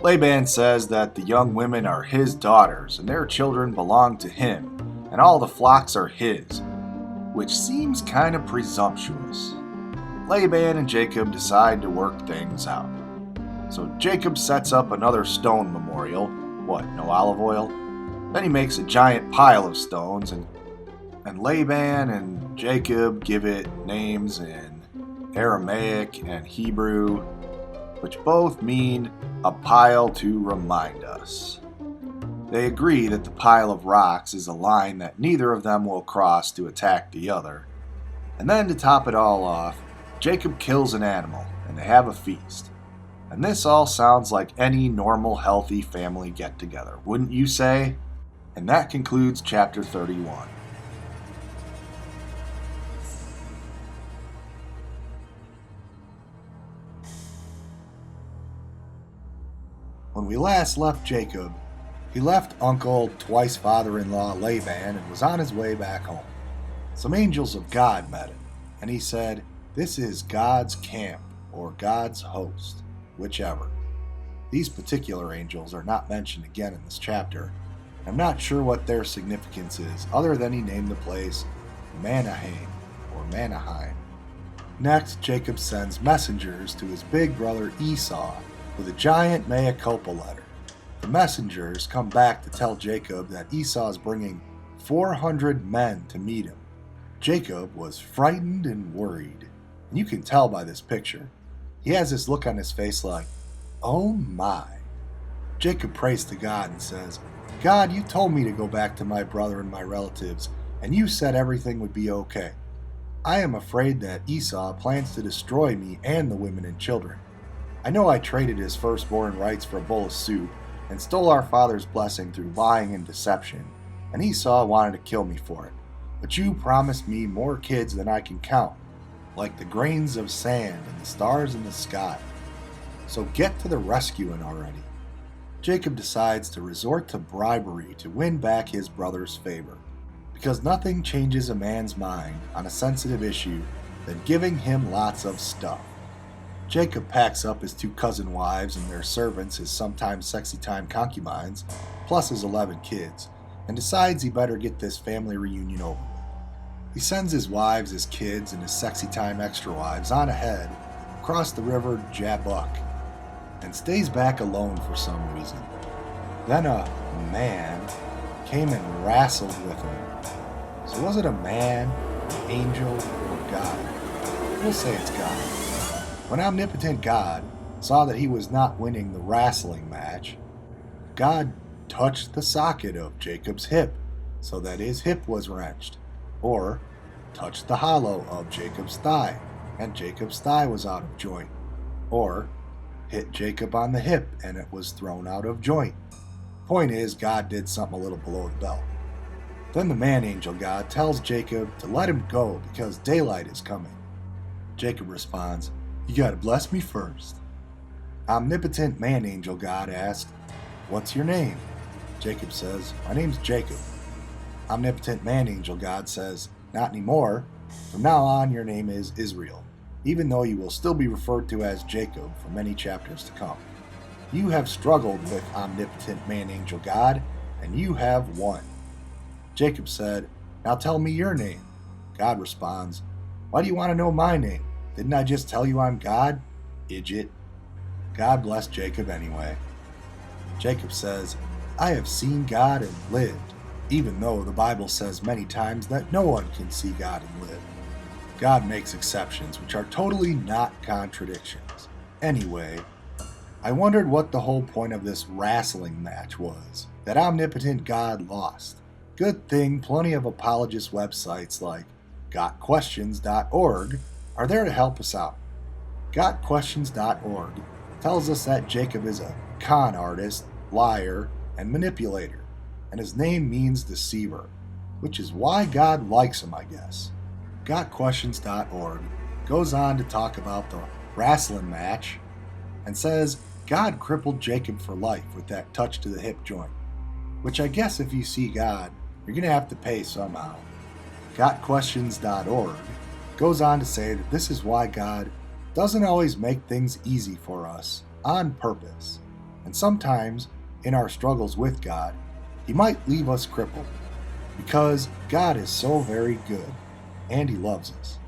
Laban says that the young women are his daughters and their children belong to him, and all the flocks are his, which seems kind of presumptuous. Laban and Jacob decide to work things out. So Jacob sets up another stone memorial. What, no olive oil? Then he makes a giant pile of stones, and Laban and Jacob give it names in Aramaic and Hebrew, which both mean a pile to remind us. They agree that the pile of rocks is a line that neither of them will cross to attack the other. And then to top it all off, Jacob kills an animal, and they have a feast. And this all sounds like any normal, healthy family get-together, wouldn't you say? And that concludes chapter 31. When we last left Jacob, he left Uncle, twice father-in-law Laban and was on his way back home. Some angels of God met him, and he said, "This is God's camp, or God's host, whichever." These particular angels are not mentioned again in this chapter. I'm not sure what their significance is, other than he named the place Manaheim, or Manaheim. Next, Jacob sends messengers to his big brother Esau with a giant mea culpa letter. The messengers come back to tell Jacob that Esau is bringing 400 men to meet him. Jacob was frightened and worried, and you can tell by this picture. He has this look on his face like, oh my. Jacob prays to God and says, God, you told me to go back to my brother and my relatives, and you said everything would be okay. I am afraid that Esau plans to destroy me and the women and children. I know I traded his firstborn rights for a bowl of soup, and stole our father's blessing through lying and deception, and Esau wanted to kill me for it. But you promised me more kids than I can count, like the grains of sand and the stars in the sky. So get to the rescuing already. Jacob decides to resort to bribery to win back his brother's favor. because nothing changes a man's mind on a sensitive issue than giving him lots of stuff. Jacob packs up his 2 cousin wives and their servants, his sometimes sexy time concubines, plus his 11 kids, and decides he better get this family reunion over with. He sends his wives, his kids, and his sexy time extra wives on ahead across the river Jabbok, and stays back alone for some reason. Then a man came and wrestled with him. So was it a man, an angel, or God? We'll say it's God. When omnipotent God saw that he was not winning the wrestling match, God touched the socket of Jacob's hip so that his hip was wrenched, or touched the hollow of Jacob's thigh and Jacob's thigh was out of joint, or hit Jacob on the hip and it was thrown out of joint. Point is, God did something a little below the belt. Then the man-angel God tells Jacob to let him go because daylight is coming. Jacob responds, "You gotta bless me first." Omnipotent man-angel God asks, "What's your name?" Jacob says, "My name's Jacob." Omnipotent man-angel God says, "Not anymore. From now on, your name is Israel, even though you will still be referred to as Jacob for many chapters to come. You have struggled with omnipotent man-angel God, and you have won." Jacob said, "Now tell me your name." God responds, "Why do you want to know my name? Didn't I just tell you I'm God? Idiot." God blessed Jacob anyway. Jacob says, "I have seen God and lived," even though the Bible says many times that no one can see God and live. God makes exceptions, which are totally not contradictions. Anyway, I wondered what the whole point of this wrestling match was that omnipotent God lost. Good thing plenty of apologist websites like gotquestions.org are there to help us out. Gotquestions.org tells us that Jacob is a con artist, liar, and manipulator, and his name means deceiver, which is why God likes him, I guess. Gotquestions.org goes on to talk about the wrestling match and says God crippled Jacob for life with that touch to the hip joint, which I guess if you see God, you're going to have to pay somehow. Gotquestions.org goes on to say that this is why God doesn't always make things easy for us on purpose, and sometimes in our struggles with God, He might leave us crippled, because God is so very good, and He loves us.